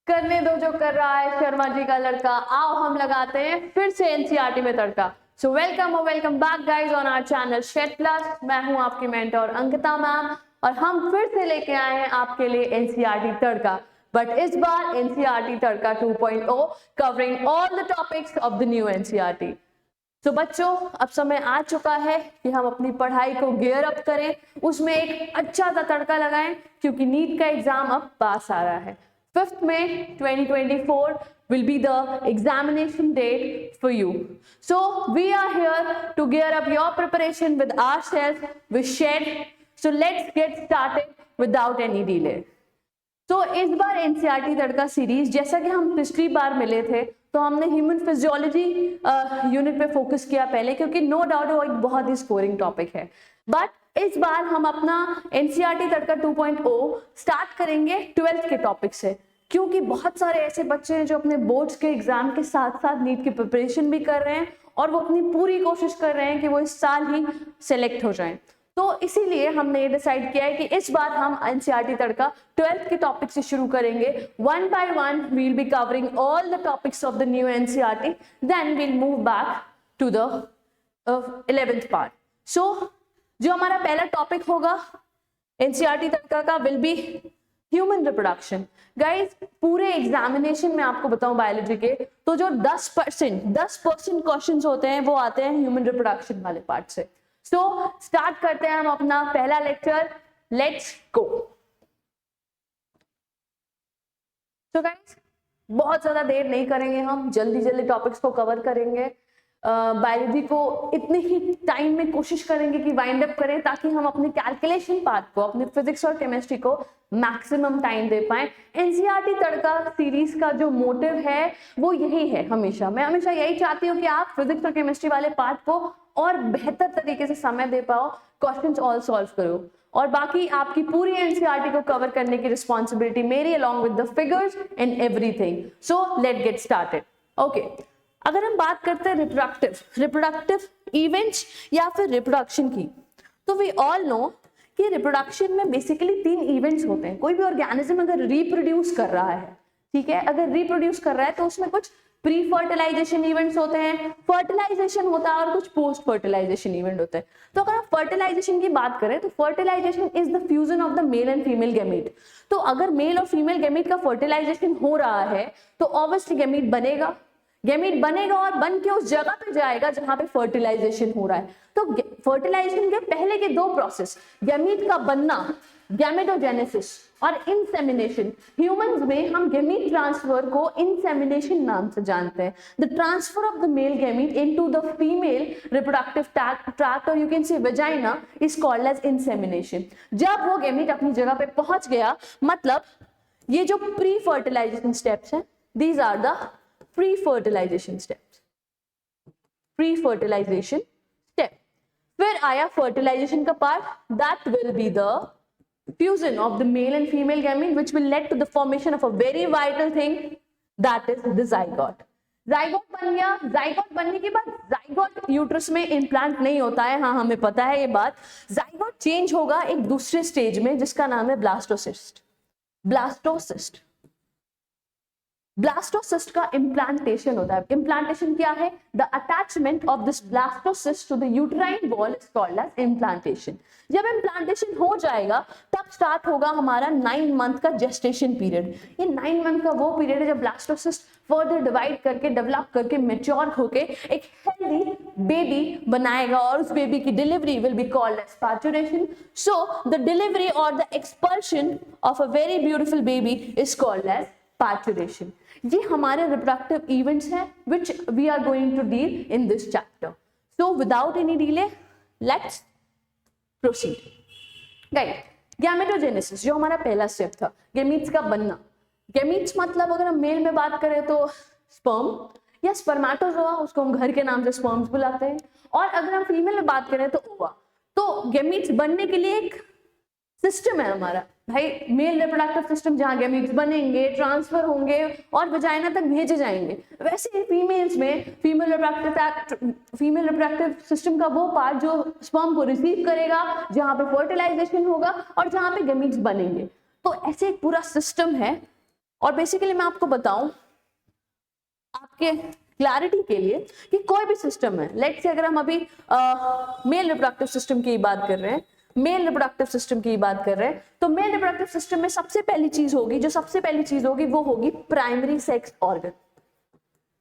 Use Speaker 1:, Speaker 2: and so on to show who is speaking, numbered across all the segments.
Speaker 1: करने दो जो कर रहा है शर्मा जी का लड़का। आओ हम लगाते हैं फिर से एनसीईआरटी में तड़का। So welcome back guys on our channel shed plus. मैं हूं आपकी मेंटर अंकिता मैम और हम फिर से लेके आए हैं आपके लिए एनसीईआरटी तड़का, बट इस बार एनसीईआरटी तड़का 2.0 covering all the topics of the new NCERT. तो बच्चों अब समय आ चुका है कि हम अपनी पढ़ाई को गियर अप करें, उसमें एक अच्छा सा तड़का लगाएं क्योंकि नीट का एग्जाम अब पास आ रहा है। 5th May 2024 will be the examination date for you. So we are here to gear up your preparation with ourselves, with Shed. So let's get started without any delay. तो इस बार NCERT तड़का series, जैसा कि हम पिछली बार मिले थे तो हमने ह्यूमन फिजियोलॉजी यूनिट पे फोकस किया पहले, क्योंकि नो डाउट वो एक बहुत ही स्कोरिंग टॉपिक है। बट इस बार हम अपना एनसीईआरटी तड़का 2.0 स्टार्ट करेंगे 12th के टॉपिक से, क्योंकि बहुत सारे ऐसे बच्चे हैं जो अपने बोर्ड्स के एग्जाम के साथ साथ नीट की प्रिपरेशन भी कर रहे हैं और वो अपनी पूरी कोशिश कर रहे हैं कि वो इस साल ही सिलेक्ट हो जाएं। तो इसीलिए हमने ये डिसाइड किया है कि इस बार हम एनसीईआरटी तड़का 12th के टॉपिक से शुरू करेंगे। One by one we will be covering all the topics of the new NCERT, then we will move back to the 11th part. So जो हमारा पहला टॉपिक होगा एनसीईआरटी तड़का का will be human reproduction. Guys पूरे examination में आपको बताऊं बायोलॉजी के तो जो 10% क्वेश्चंस होते हैं वो आते हैं ह्यूमन रिप्रोडक्शन वाले पार्ट से। सो स्टार्ट करते हैं हम अपना पहला lecture. Let's go. So guys बहुत ज्यादा देर नहीं करेंगे, हम जल्दी जल्दी टॉपिक्स को कवर करेंगे। बायोलॉजी को इतने ही टाइम में कोशिश करेंगे कि वाइंड अप करें ताकि हम अपने कैलकुलेशन पार्ट को, अपने फिजिक्स और केमिस्ट्री को मैक्सिमम टाइम दे पाएं। एनसीईआरटी तड़का सीरीज का जो मोटिव है वो यही है। मैं हमेशा यही चाहती हूँ कि आप फिजिक्स और केमिस्ट्री वाले पार्ट को और बेहतर तरीके से समय दे पाओ, क्वेश्चंस ऑल सॉल्व करो, और बाकी आपकी पूरी एनसीईआरटी को कवर करने की रिस्पॉन्सिबिलिटी मेरी, along with the figures and everything. So let get started. Okay, अगर हम बात करते हैं रिप्रोडक्टिव इवेंट्स या फिर रिप्रोडक्शन की, तो वी ऑल नो कि रिप्रोडक्शन में बेसिकली 3 इवेंट्स होते हैं। कोई भी ऑर्गेनिज्म अगर रिप्रोड्यूस कर रहा है, ठीक है, अगर रिप्रोड्यूस कर रहा है तो उसमें कुछ प्री फर्टिलाइजेशन इवेंट्स होते हैं, फर्टिलाइजेशन होता है और कुछ पोस्ट फर्टिलाइजेशन इवेंट होते हैं। तो अगर आप फर्टिलाइजेशन की बात करें तो fertilisation is the fusion of the male and female gamete. तो अगर मेल और फीमेल गैमीट का फर्टिलाइजेशन हो रहा है तो ऑब्वियसली गैमीट बनेगा और बन के उस जगह पे जाएगा जहां पे फर्टिलाइजेशन हो रहा है। तो फर्टिलाइजेशन के पहले के 2 प्रोसेस, गैमीट का बनना, गैमेटोजेनेसिस, और इंसेमिनेशन। ह्यूमंस में हम गैमीट ट्रांसफर को इंसेमिनेशन नाम से जानते हैं। The transfer of the male gamete into the female reproductive tract और you can say vagina is called as insemination. जब वो गैमीट अपनी जगह पे पहुंच गया, मतलब ये जो प्री फर्टिलाइजेशन स्टेप्स हैं, these are the pre fertilisation steps. फिर आया फर्टिलाइजेशन का part, that will be the fusion of the male and female gamete which will lead to the formation of a very vital thing, that is the zygote. zygote बन गया। zygote बनने के बाद zygote uterus में implant नहीं होता है, हाँ हमें पता है ये बात। zygote चेंज होगा एक दूसरे स्टेज में जिसका नाम है ब्लास्टोसिस्ट का इम्प्लांटेशन होता है। इम्प्लांटेशन क्या है? The attachment of this blastocyst to the uterine wall is called as implantation. जब इम्प्लांटेशन हो जाएगा तब स्टार्ट होगा हमारा 9 मंथ का जेस्टेशन पीरियड। ये 9 मंथ का वो पीरियड है जब ब्लास्टोसिस्ट फर्दर डिवाइड करके, डेवलप करके, मेच्योर होके एक हेल्दी बेबी बनाएगा और उस बेबी की delivery will be called as parturition. So the delivery और the expulsion of a very beautiful baby is called as parturition. ये हमारे रिप्रोडक्टिव इवेंट्स हैं which we are going to deal in this chapter. So without any delay, let's proceed. Guys, gametogenesis जो हमारा पहला step था, gametes का बनना। Gametes मतलब अगर हम मेल में बात करें तो स्पर्म या स्पर्मेटोजोआ, उसको हम घर के नाम से स्पर्म्स बुलाते हैं, और अगर हम फीमेल में बात करें तो ओवा। तो गैमीट्स बनने के लिए एक सिस्टम है हमारा भाई, मेल रिप्रोडक्टिव सिस्टम, जहां गैमीट्स बनेंगे, ट्रांसफर होंगे और वजाइना तक भेजे जाएंगे। वैसे ही फीमेल्स में फीमेल रिप्रोडक्टिव सिस्टम का वो पार्ट जो स्पर्म को रिसीव करेगा, जहां पे फर्टिलाइजेशन होगा और जहां पे गैमीट्स बनेंगे। तो ऐसे एक पूरा सिस्टम है और बेसिकली मैं आपको बताऊं आपके क्लैरिटी के लिए कि कोई भी सिस्टम है, लेट्स से अगर हम अभी मेल रिप्रोडक्टिव सिस्टम की बात कर रहे हैं, मेल रिप्रोडक्टिव सिस्टम की बात कर रहे हैं, तो मेल रिप्रोडक्टिव सिस्टम में सबसे पहली चीज होगी, जो सबसे पहली चीज होगी वो होगी प्राइमरी सेक्स ऑर्गन।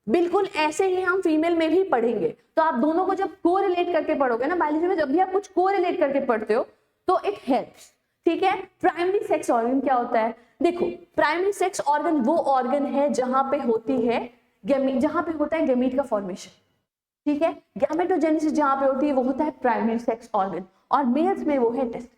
Speaker 1: बिल्कुल ऐसे ही हम फीमेल में भी पढ़ेंगे। तो आप दोनों को जब कोरिलेट करके पढ़ोगे ना बायोलॉजी में, जब भी आप कुछ कोरिलेट करके पढ़ते हो तो इट हेल्प्स। ठीक है, प्राइमरी सेक्स ऑर्गन क्या होता है? देखो, प्राइमरी सेक्स ऑर्गन वो ऑर्गन है जहां पे होती है जहां पे होता है गैमीट का फॉर्मेशन। ठीक है, गैमेटोजेनेसिस जहां पे होती है वो होता है प्राइमरी सेक्स ऑर्गन, और मेल्स में वो है टेस्टिस।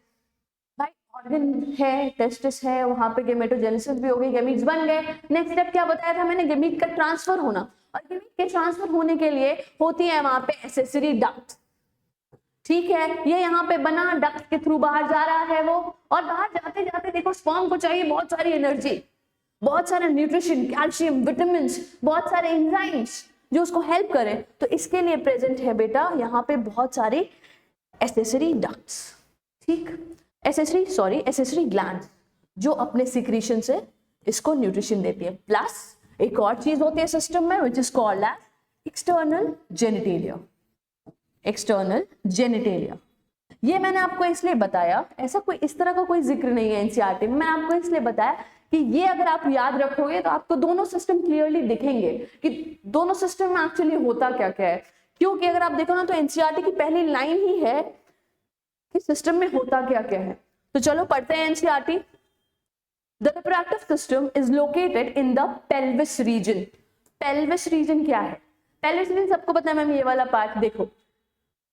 Speaker 1: भाई ऑर्गन है, टेस्टिस है, वहां पे गैमेटोजेनेसिस भी हो गई, गैमीट्स बन गए। नेक्स्ट स्टेप क्या बताया था मैंने? गैमीट का ट्रांसफर होना, और गैमीट के ट्रांसफर होने के लिए होती है वहां पे एसेसरी डक्ट। ठीक है, ये यहाँ पे बना, डक्ट के थ्रू बाहर जा रहा है वो, और बाहर जाते जाते देखो स्पर्म को चाहिए बहुत सारी एनर्जी, बहुत सारे न्यूट्रिशन, कैल्शियम, विटामिन, बहुत सारे एंजाइम्स जो उसको हेल्प करें। तो इसके लिए प्रेजेंट है बेटा यहाँ पे बहुत सारे एसेसरी डक्ट्स। ठीक, एसेसरी ग्लैंड्स जो अपने सिक्रीशन से इसको न्यूट्रिशन देती है। प्लस एक और चीज होती है सिस्टम में which is called as external genitalia. External genitalia, ये मैंने आपको इसलिए बताया, ऐसा कोई इस तरह का कोई जिक्र नहीं है एनसीईआरटी में, मैं आपको इसलिए बताया कि ये अगर आप याद रखोगे तो आपको दोनों सिस्टम क्लियरली दिखेंगे कि दोनों सिस्टम में एक्चुअली होता क्या क्या है। क्योंकि अगर आप देखो ना तो एनसीईआरटी की पहली लाइन ही है कि सिस्टम में होता क्या क्या है। तो चलो पढ़ते हैं NCERT. The reproductive system is located in the pelvis region. Pelvis region क्या है? पेल्विस रीजन सबको पता है मैम, ये वाला पार्ट देखो,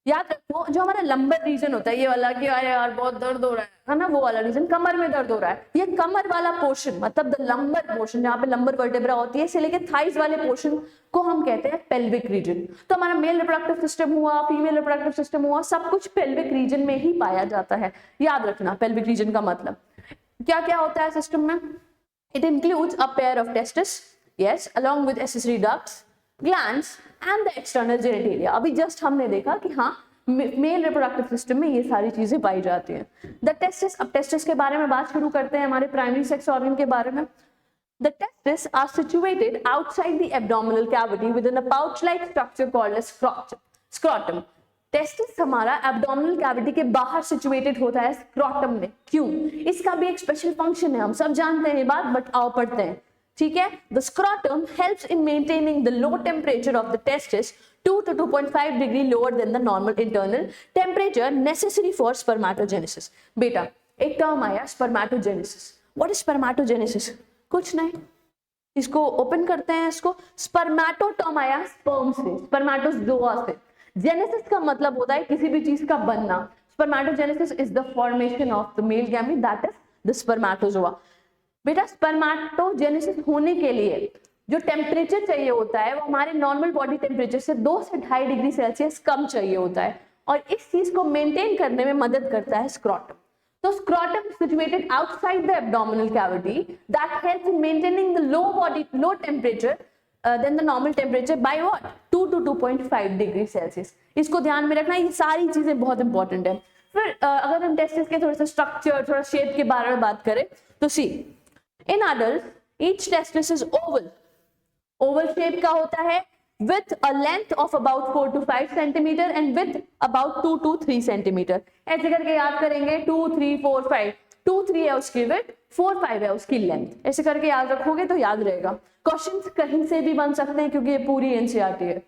Speaker 1: याद रखो, जो हमारा लंबर रीजन होता है ये वाला, कि अरे यार बहुत दर्द हो रहा है ना, वो वाला रीजन, कमर में दर्द हो रहा है, ये कमर वाला पोर्शन मतलब द लंबर पोर्शन, जहाँ पे लंबर वर्टेब्रा होती है, इसे लेके थाइज वाले पोर्शन को हम कहते हैं पेल्विक रीजन। तो हमारा मेल रिप्रोडक्टिव सिस्टम हुआ, फीमेल रिप्रोडक्टिव सिस्टम हुआ, सब कुछ पेल्विक रीजन में ही पाया जाता है। याद रखना पेल्विक रीजन का मतलब क्या क्या होता है सिस्टम में। It includes a pair of testis, yes, along with accessory ducts, glands and the external genitalia. अभी जस्ट हमने देखा कि हाँ मेल रिप्रोडक्टिव सिस्टम में ये सारी चीजें पाई जाती हैं। द टेस्टिस, अब टेस्टिस के बारे में बात शुरू करते हैं, हमारे प्राइमरी सेक्स ऑर्गन के बारे में। The testes are situated outside the abdominal cavity within a pouch-like structure called as scrotum. Testis हमारा एब्डोमिनल कैविटी के बाहर सिचुएटेड होता है स्क्रोटम में। क्यों? इसका भी एक स्पेशल फंक्शन है, हम सब जानते हैं ये बात, बट आओ पढ़ते हैं। ठीक है, the scrotum helps in maintaining the low temperature of the testis 2 to 2.5 degree lower than the normal internal temperature necessary for spermatogenesis. बेटा एक टर्म आया स्पर्मेटोजेनेसिस। What is spermatogenesis? कुछ नहीं, इसको ओपन करते हैं, इसको स्पर्मेटो टर्म आया स्पर्म से, स्पर्मेटोजोआ से। जेनेसिस का मतलब होता है किसी भी चीज का बनना। Spermatogenesis is the formation of the male gamete, that is the spermatozoa. बेटा स्पर्मेटोजेनेसिस होने के लिए जो टेम्परेचर चाहिए होता है वो हमारे नॉर्मल बॉडी टेम्परेचर से 2 से 2.5 डिग्री सेल्सियस कम चाहिए होता है, और इस चीज को मेंटेन करने में मदद करता है scrotum. So scrotum is situated outside the abdominal cavity that helps in maintaining the low temperature than the normal temperature by what? 2 to 2.5 degree Celsius. इसको ध्यान में रखना, ये सारी चीजें बहुत इंपॉर्टेंट है। फिर अगर हम टेस्टिस के थोड़ा सा स्ट्रक्चर, थोड़ा शेप के बारे में बात करें तो see in adult each testis is oval. Oval shape का होता है with a length of about 4 to 5 centimeter and width about 2 to 3 centimeter। ऐसे करके याद करेंगे 2, 3, 4, 5, 2, 3 है उसकी width, 4, 5 है उसकी लेंथ। ऐसे करके याद रखोगे तो याद रहेगा। क्वेश्चंस कहीं से भी बन सकते हैं क्योंकि ये पूरी एनसीईआरटी है।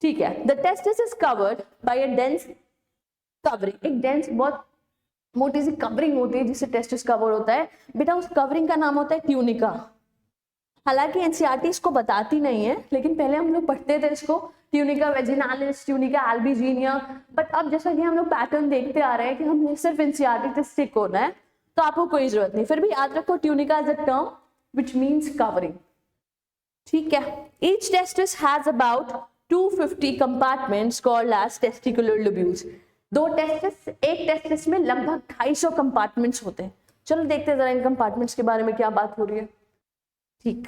Speaker 1: ठीक है, the testis is covered by a dense covering। एक डेंस बहुत मोटी सी कवरिंग होती है जिससे टेस्टिस कवर होता है। बेटा उस कवरिंग का नाम होता है ट्यूनिका। हालांकि एनसीईआरटी इसको बताती नहीं है, लेकिन पहले हम लोग पढ़ते थे इसको, ट्यूनिका वेजिनालिस, ट्यूनिका अल्बिजिनिया। बट अब जैसा कि हम लोग पैटर्न देखते आ रहे हैं कि हमने सिर्फ एनसीईआरटी से स्टिक होना है, तो आपको कोई जरूरत नहीं। फिर भी याद रखो tunica is a term which means covering. ठीक है, each testis has about 250 compartments called as testicular lobules. एक टेस्टिस में लगभग 250 कंपार्टमेंट्स होते हैं। चलो देखते हैं जरा इन कंपार्टमेंट्स के बारे में क्या बात हो रही है। ठीक,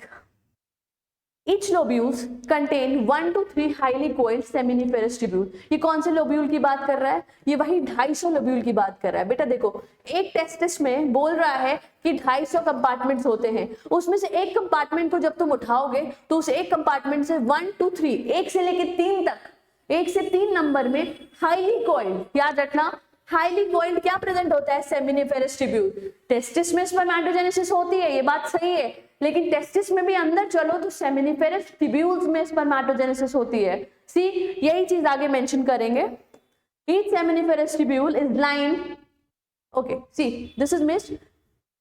Speaker 1: Each lobules contain 1 to 3 highly coiled seminiferous tubule। ये कौन से लोब्यूल की बात कर रहा है? ये वही 250 लोब्यूल की बात कर रहा है। बेटा देखो, एक टेस्टिस में बोल रहा है कि 250 कंपार्टमेंट्स होते हैं, उसमें से एक कंपार्टमेंट को जब तुम उठाओगे तो उस एक कंपार्टमेंट से 1 to 3, 1 से लेके 3 तक, 1 से 3 नंबर में हाईली कॉइल्ड, याद रखना हाईली कॉइल्ड क्या प्रेजेंट होता है? Seminiferous tubule. टेस्टिस में स्पर्मेटोजेनेसिस होती है, ये बात सही है, लेकिन टेस्टिस में भी अंदर चलो तो सेमिनिफेरस ट्यूब्यूल्स में स्पर्मेटोजेनेसिस होती है। सी, यही चीज आगे मेंशन करेंगे। Each seminiferous tubule is line, okay C this is missed.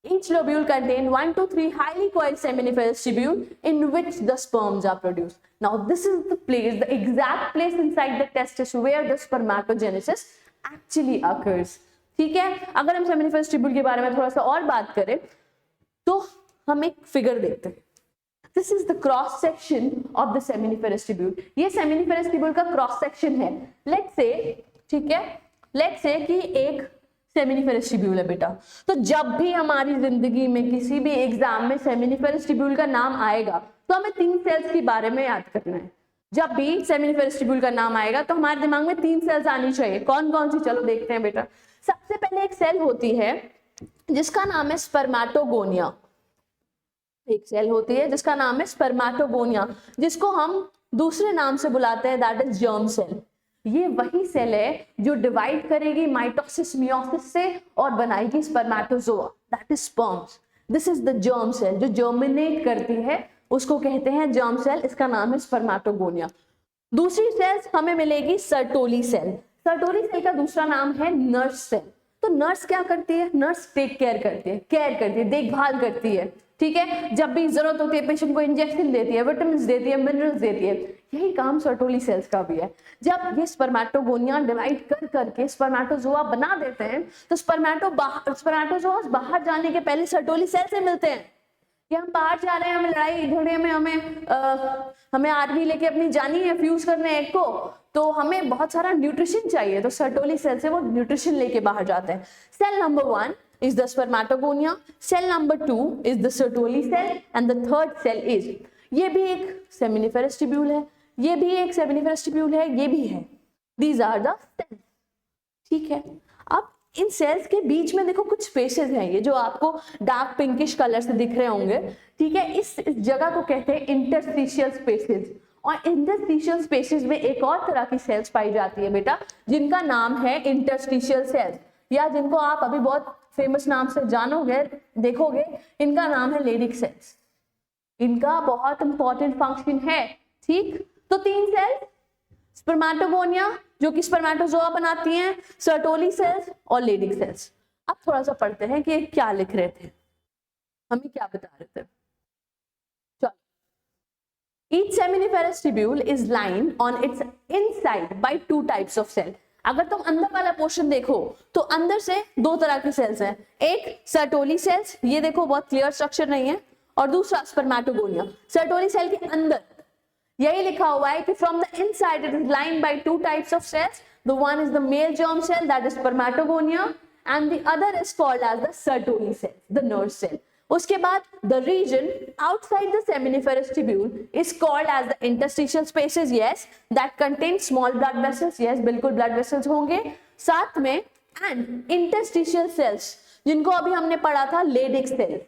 Speaker 1: Each lobule contain 1 to 3 highly coiled seminiferous tubule in which the sperms are produced. Now this is the place, the exact place inside the testis where the spermatogenesis actually occurs. ठीक है, अगर हम seminiferous tubule के बारे में थोड़ा सा और बात करें तो हम एक फिगर देखते हैं। This is the cross section of the seminiferous tubule. ये seminiferous tubule का cross section है। Let's say, ठीक है, let's say कि एक सेमिनिफेरस ट्यूब्यूल है बेटा, तो जब भी हमारी जिंदगी में किसी भी एग्जाम में सेमिनिफेरस ट्यूब्यूल का नाम आएगा तो हमें 3 सेल्स के बारे में याद करना है। जब भी सेमिनिफेरस ट्यूब्यूल का नाम आएगा तो हमारे दिमाग में 3 सेल्स आनी चाहिए। कौन कौन सी? चलो देखते हैं बेटा। सबसे पहले एक सेल होती है जिसका नाम है स्पर्मेटोगोनिया। एक सेल होती है जिसका नाम है स्पर्मेटोगोनिया, जिसको हम दूसरे नाम से बुलाते हैं, दैट इज जर्म सेल। ये वही सेल है जो डिवाइड करेगी माइटोसिस मियोसिस से और बनाएगी spermatozoa, that is sperms. This is the germ cell जो जर्मिनेट करती है, उसको कहते हैं जर्म सेल, इसका नाम है स्पर्मेटोगोनिया। दूसरी सेल हमें मिलेगी सर्टोली सेल। सर्टोली सेल का दूसरा नाम है नर्स सेल। तो नर्स क्या करती है? नर्स टेक केयर करती है, देखभाल करती है, ठीक है। जब भी जरूरत होती है पेशेंट को इंजेक्शन देती है, विटामिन देती है, मिनरल्स देती है। यही काम सर्टोली सेल्स का भी है। जब ये स्पर्मेटोगोनिया डिवाइड कर करके स्पर्मेटोजोआ बना देते हैं तो स्पर्मेटोजोआ बाहर जाने के पहले सर्टोली सेल से मिलते हैं कि हम बाहर जा रहे हैं, हमें लड़ाई झगड़े में हमें आर्मी लेके अपनी जानी है फ्यूज करने एक को, तो हमें बहुत सारा न्यूट्रिशन चाहिए, तो सर्टोली सेल से वो न्यूट्रिशन लेके बाहर जाते हैं। Cell number 1 is the spermatogonia, cell number 2 is the Sertoli cell and the third cell is, ये भी एक seminiferous tubule है, ये भी एक seminiferous tubule है, ये भी है। These are the cells, ठीक है। अब इन सेल्स के बीच में देखो कुछ स्पेसेस हैं, ये जो आपको डार्क पिंकिश कलर से दिख रहे होंगे, ठीक है। इस जगह को कहते हैं इंटरस्टिशियल स्पेसेस, और इंटरस्टिशियल स्पेसेस में एक और तरह की सेल्स पाई जाती है बेटा, जिनका नाम है इंटरस्टिशियल सेल्स, या जिनको आप अभी बहुत फेमस नाम से जानोगे, देखोगे, इनका नाम है लेडिक सेल्स। इनका बहुत इंपॉर्टेंट फंक्शन है, ठीक। तो 3 सेल्स, स्पर्मेटोगोनिया जो कि स्पर्मेटोजोआ बनाती हैं, सर्टोली सेल्स और लेडिक सेल्स। अब थोड़ा सा पढ़ते हैं कि क्या लिख रहे थे, हमें क्या बता रहे थे। चलो, each seminiferous tubule is lined on its inside by 2 types of cell। अगर तुम अंदर वाला पोर्शन देखो तो अंदर से 2 तरह की सेल्स हैं, एक सर्टोली सेल्स, ये देखो बहुत क्लियर स्ट्रक्चर नहीं है, और दूसरा स्पर्मेटोगोनिया। सर्टोली सेल के अंदर यही लिखा हुआ है कि from the inside it is lined by 2 types of cells, the one is the male germ cell that is spermatogonia and the other is called as the Sertoli cell, the nurse cell. उसके बाद the region outside the seminiferous tubule is called as the interstitial spaces, yes, that contain small blood vessels, yes, बिल्कुल blood vessels होंगे साथ में, and interstitial cells जिनको अभी हमने पढ़ा था लेडिक सेल्स।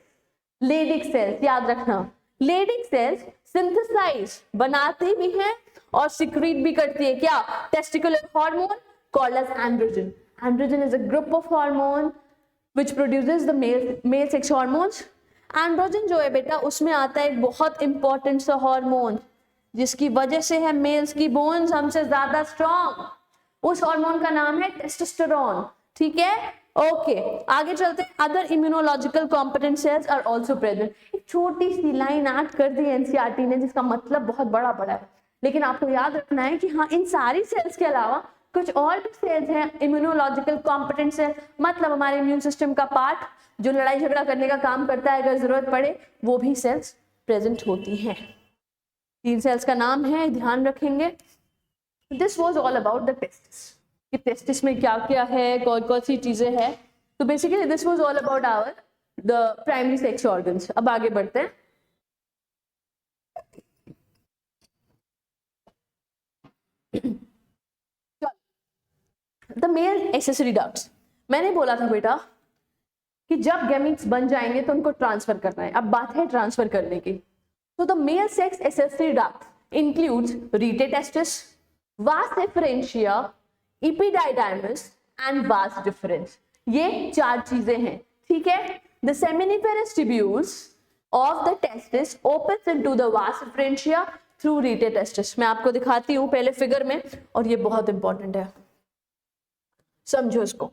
Speaker 1: लेडिक सेल्स याद रखना, लेडिक सेल्स सिंथेसाइज बनाती भी हैं और सिक्रीट भी करती है क्या? Testicular hormone called as androgen. Androgen is a group of hormone which produces the male sex hormones. Androgen जो है बेटा उसमें आता है एक बहुत इंपॉर्टेंट सा हार्मोन जिसकी वजह से है मेल्स की बोन्स हमसे ज्यादा स्ट्रॉन्ग, उस हार्मोन का नाम है टेस्टोस्टेरोन, ठीक है। ओके, आगे चलते हैं। Other immunological competent cells are also present. एक छोटी सी लाइन ऐड कर दी एनसीईआरटी ने जिसका मतलब बहुत बड़ा है, लेकिन आपको याद रखना है कि हाँ, इन सारी सेल्स के अलावा कुछ और भी सेल्स हैं इम्यूनोलॉजिकल कॉम्पिटेंट सेल्स, मतलब हमारे इम्यून सिस्टम का पार्ट जो लड़ाई झगड़ा करने का काम करता है अगर जरूरत पड़े, वो भी सेल्स प्रेजेंट होती हैं। 3 सेल्स का नाम है, ध्यान रखेंगे। This was all about the testis, कि टेस्टिस में क्या क्या है, कौन कौन सी चीजें हैं। तो basically this was all about our the primary sex organs. अब आगे बढ़ते हैं। द मेल एक्सेसरी डक्ट्स, मैंने बोला था बेटा कि जब गैमीट्स बन जाएंगे तो उनको ट्रांसफर करना है, अब बात है ट्रांसफर करने की। तो the male sex accessory duct includes rete testis, vas differentia, epididymis and vas deferens. ये 4 चीजें हैं, ठीक है। The seminiferous tubules of the testis opens into the vas differentia through rete testis. मैं आपको दिखाती हूं पहले फिगर में, और ये बहुत इंपॉर्टेंट है, समझो इसको।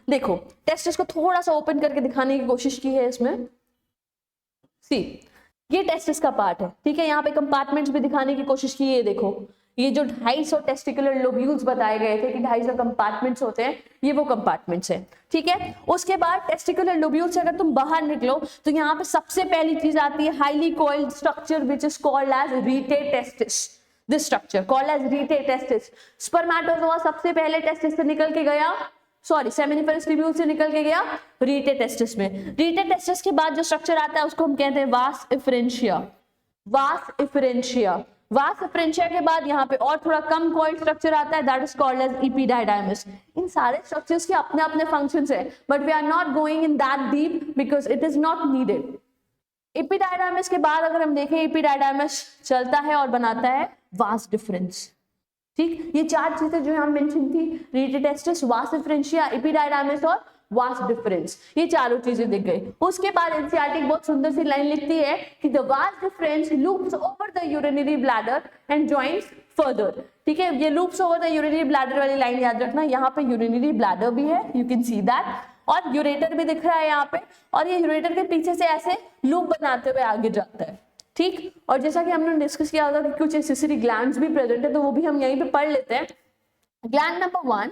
Speaker 1: देखो टेस्टिस को थोड़ा सा ओपन करके दिखाने की कोशिश की है इसमें। सी, ये टेस्टिस का पार्ट है, ठीक है। यहाँ पे कंपार्टमेंट्स भी दिखाने की कोशिश की है। देखो ये जो 250 टेस्टिकुलर लोब्यूल्स बताए गए थे कि 250 कंपार्टमेंट्स होते हैं, ये वो कंपार्टमेंट्स हैं, ठीक है। उसके बाद टेस्टिकुलर लोब्यूल से अगर तुम बाहर निकलो तो यहाँ पे सबसे पहली चीज आती है highly coiled structure which is called as rete testis. This structure called as rete testis. Spermatozoa सबसे पहले टेस्टिस से निकल के गया, सॉरी सेमिनिफेरस ट्यूब्यूल से निकल के गया रीटेटेस्टिस में। रीटेटेस्टिस के बाद जो स्ट्रक्चर आता है उसको हम कहते हैं वास इफरेंशिया। वास इफरेंशिया, वास इफरेंशिया के बाद यहाँ पे और थोड़ा कम कॉइल्ड स्ट्रक्चर आता है, that is called as epididymis. इन सारे स्ट्रक्चर्स के अपने अपने फंक्शंस है, but we are not going in that deep because it is not needed. Epididymis के बाद अगर हम देखें, एपिडाइडाइमस चलता है और बनाता है वास डिफरेंस, ठीक। ये 4 चीजें जो हम मेंशन थी, रीटेटेस्टिस, वास डिफरेंशिया, एपिडाइडाइमस और वास डिफरेंस, ये चारों चीजें दिख गई। उसके बाद एनसीईआरटी बहुत सुंदर सी लाइन लिखती है कि the vas deferens loops over the urinary bladder and joins further, ठीक है। ये loops over the urinary bladder वाली लाइन याद रखना। यहाँ पे यूरिनरी ब्लैडर भी है, यू कैन सी दैट, और यूरेटर भी दिख रहा है यहाँ पे, और ये यूरेटर के पीछे से ऐसे लूप बनाते हुए आगे जाता है, ठीक। और जैसा कि हमने डिस्कस किया था कि कुछ एक्सेसरी ग्लैंड्स भी प्रेजेंट है, तो वो भी हम यहीं पे पढ़ लेते हैं। ग्लैंड नंबर 1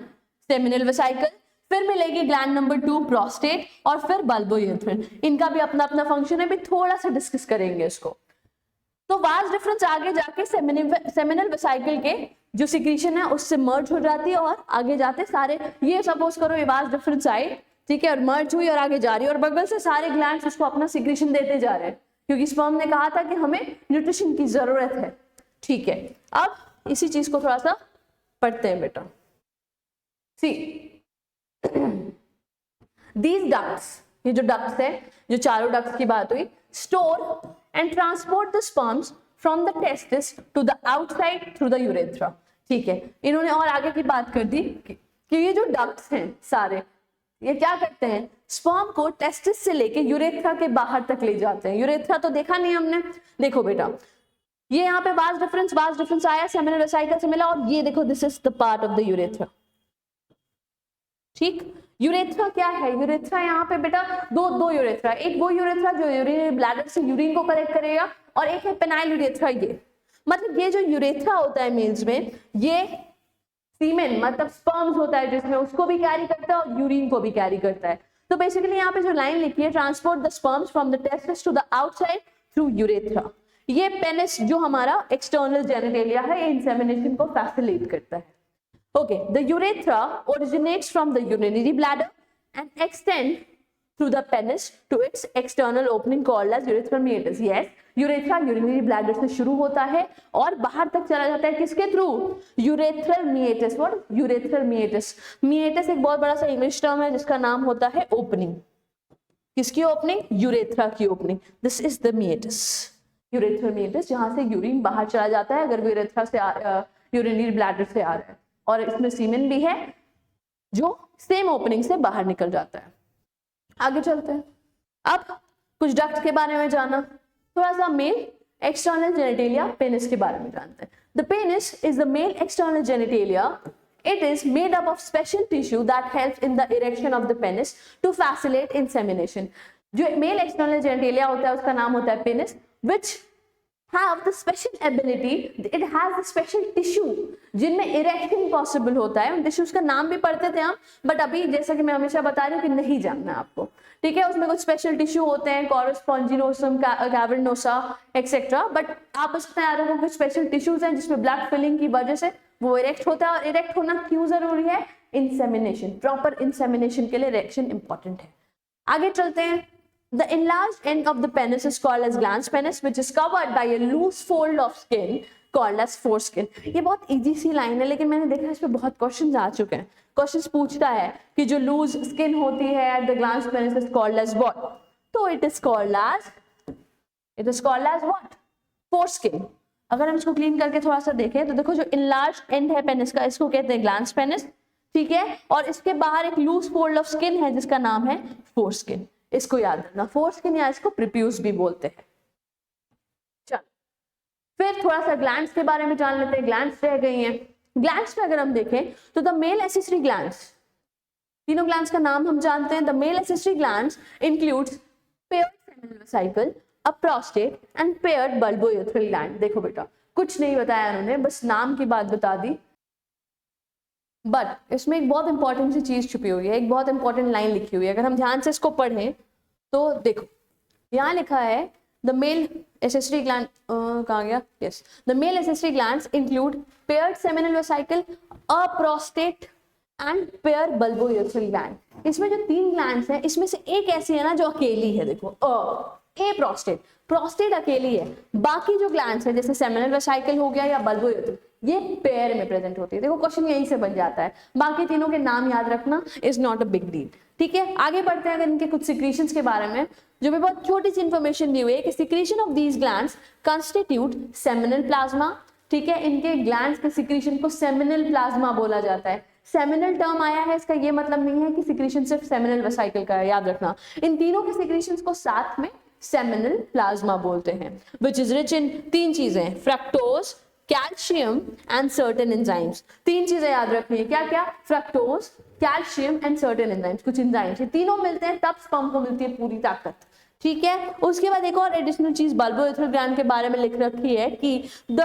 Speaker 1: सेमिनल वेसिकल, फिर मिलेगी ग्लैंड नंबर 2 प्रोस्टेट, और फिर बल्बोयूरेथ्रिन। इनका भी अपना अपना फंक्शन है, भी थोड़ा सा डिस्कस करेंगे इसको। तो वास डिफरेंस आगे जाके सेमिनल वेसिकल के जो सिक्रीशन है उससे मर्ज हो जाती है, और आगे जाते सारे, ये सपोज करो ये वास डिफरेंस आई, ठीक है, और मर्ज हुई और आगे जा रही है, और बगल से सारे ग्लैंड्स उसको अपना सिक्रीशन देते जा रहे हैं, क्योंकि स्पर्म ने कहा था कि हमें न्यूट्रिशन की जरूरत है, ठीक है। अब इसी चीज को थोड़ा सा पढ़ते हैं बेटा। सी, these ducts, ये जो ducts है, जो चारों ducts की बात हुई, store and transport the sperms from the testis to the outside through the urethra, ठीक है। इन्होंने और आगे की बात कर दी कि ये जो ducts हैं सारे, ये क्या करते हैं, स्पर्म को टेस्टिस से लेके यूरेथ्रा के बाहर तक ले जाते हैं। यूरेथ्रा तो देखा नहीं हमने, देखो बेटा ये यहाँ पे वास डिफरेंस आया, सेमिनल वेसिकल से मिला, और ये देखो this is the part of the urethra, ठीक। यूरेथ्रा क्या है, यूरेथ्रा यहाँ पे बेटा दो यूरेथ्रा, एक वो यूरेथ्रा जो यूरिनरी ब्लैडर से यूरिन को कलेक्ट करेगा, और एक है पेनाइल यूरेथ्रा। ये मतलब ये जो यूरेथ्रा होता है मेल्स में, ये सीमेन मतलब स्पर्म्स होता है जिसमें, उसको भी कैरी करता है और यूरिन को भी कैरी करता है। तो बेसिकली यहाँ पे जो लाइन लिखी है, transport the sperms from the testis to the outside through urethra. ये पेनिस जो हमारा एक्सटर्नल जेनिटेलिया है, इंसेमिनेशन को फैसिलिटेट करता है। Okay, the urethra originates from the urinary bladder and extends through the penis to its external opening called as urethral meatus. Yes, urethra urinary bladder से शुरू होता है और बाहर तक चला जाता है, किसके through, urethral meatus। What? urethral meatus। meatus एक बहुत बड़ा सा इंग्लिश टर्म है जिसका नाम होता है ओपनिंग। किसकी ओपनिंग, यूरेथ्रा की opening. This is the meatus, urethral meatus, जहां से यूरिन बाहर चला जाता है अगर यूरेथ्रा से यूरिनरी ब्लैडर से आ रहा है, और इसमें सीमेन भी है जो सेम ओपनिंग से बाहर निकल जाता है। आगे चलते हैं, अब कुछ डक्ट के बारे में जाना, थोड़ा सा मेल एक्सटर्नल जेनिटेलिया पेनिस के बारे में जानते हैं। The penis is the male external genitalia. It is made up of special tissue that helps in the erection of the penis to facilitate insemination. जो मेल एक्सटर्नल जेनिटेलिया होता है उसका नाम होता है penis, which have the special ability, it has the special tissue जिनमें erection possible होता है। उन टिश्यूज का नाम भी पढ़ते थे हम, बट अभी जैसा कि मैं हमेशा बता रही हूँ कि नहीं जानना आपको, ठीक है। उसमें कुछ स्पेशल टिश्यू होते हैं, कोरस स्पॉन्जिनोसम, कैवर्नोसा एक्सेट्रा, बट आप बस बता रहे हो कुछ स्पेशल टिश्यूज हैं जिसमें ब्लड फिलिंग की वजह से वो इरेक्ट होता है। और इरेक्ट होना क्यों जरूरी है, इंसेमिनेशन, प्रॉपर इंसेमिनेशन के लिए इरेक्शन इंपॉर्टेंट है। आगे चलते हैं। The enlarged end of the penis is called as glans penis, which is covered by a loose fold of skin called as foreskin. ये बहुत इजी सी लाइन है, लेकिन मैंने देखा इस पे बहुत क्वेश्चंस आ चुके हैं। क्वेश्चंस पूछता है कि जो लूज स्किन होती है at the gland penis is called as what, तो it is called as what, foreskin. अगर हम इसको क्लीन करके थोड़ा सा देखें तो देखो जो इनलार्ज एंड है पेनिस का, इसको कहते हैं ग्लैंड पेनिस, ठीक है, और इसके बाहर एक लूज फोल्ड ऑफ स्किन है जिसका नाम है फोरस्किन। इसको याद रखना, फोरस्किन या इसको प्रीप्यूस भी बोलते हैं। चलो फिर थोड़ा सा ग्लैंड्स के बारे में जान लेते हैं। ग्लैंड्स रह गई हैं। ग्लैंड्स में अगर हम देखें तो द मेल एसेसरी ग्लैंड्स, तीनों ग्लैंड्स का नाम हम जानते हैं। The male accessory glands includes paired seminal vesicle, a prostate and paired bulbourethral gland. देखो बेटा कुछ नहीं बताया उन्होंने, बस नाम की बात बता दी, बट इसमें एक बहुत इंपॉर्टेंट सी चीज छुपी हुई है, एक बहुत इंपॉर्टेंट लाइन लिखी हुई है। अगर हम ध्यान से इसको पढ़ें तो देखो यहाँ लिखा है द मेल एसेसरी ग्लैंड, कहाँ गया, yes, the male accessory glands include paired seminal vesicle, a prostate and pair bulbourethral gland. इसमें जो 3 ग्लैंड्स हैं इसमें से एक ऐसी है ना जो अकेली है, देखो ए प्रोस्टेट, प्रोस्टेट अकेली है, बाकी जो ग्लैंड्स है जैसे सेमिनल वेसिकल हो गया या बल्बोयूरेथ्रल, ये पेयर में प्रेजेंट होती है। देखो क्वेश्चन यहीं से बन जाता है, बाकी तीनों के नाम याद रखना is not a big deal, ठीक है। आगे बढ़ते हैं अगर इनके कुछ सिक्रीशंस के बारे में, जो भी बहुत छोटी सी इंफॉर्मेशन दी हुई है कि secretion of these glands constitute seminal plasma, ठीक है, इनके ग्लैंड्स के सिक्रीशन को सेमिनल प्लाज्मा बोला जाता है। सेमिनल टर्म आया है, इसका ये मतलब नहीं है कि सिक्रीशन सिर्फ सेमिनल वेसिकल का है, याद रखना इन तीनों के सिक्रीशंस को साथ में सेमिनल प्लाज्मा बोलते हैं, विच इज रिच इन 3 चीजें, fructose, calcium and certain enzymes. 3 चीजें याद रखनी है, क्या क्या, fructose, calcium and certain enzymes, कुछ एंजाइम्स, ये तीनों मिलते हैं तब स्पर्म को मिलती है पूरी ताकत, ठीक है। उसके बाद एक और एडिशनल चीज बल्बोयूरेथ्रल ग्लैंड के बारे में लिख रखी है कि the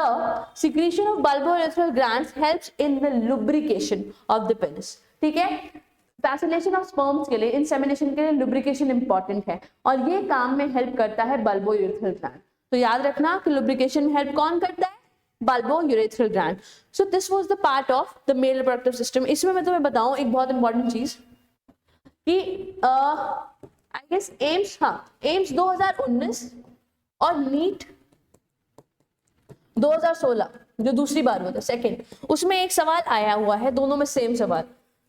Speaker 1: secretion of bulbourethral glands helps in the lubrication of the penis, ठीक है। फैसिनेशन ऑफ स्पर्म्स के लिए, इंसेमिनेशन के लिए लुब्रिकेशन इंपॉर्टेंट है और ये काम में हेल्प करता है बल्बोयूरेथ्रल ग्लैंड। तो याद रखना कि लुब्रिकेशन में हेल्प कौन करता है, bulbourethral gland. So this was the part of the male reproductive system. इसमें मैं तुम्हें बताऊं एक बहुत इंपॉर्टेंट चीज कि आई गेस एम्स, हाँ एम्स 2019 और नीट 2016 जो दूसरी बार हुआ था, सेकंड, उसमें एक सवाल आया हुआ है, दोनों में सेम सवाल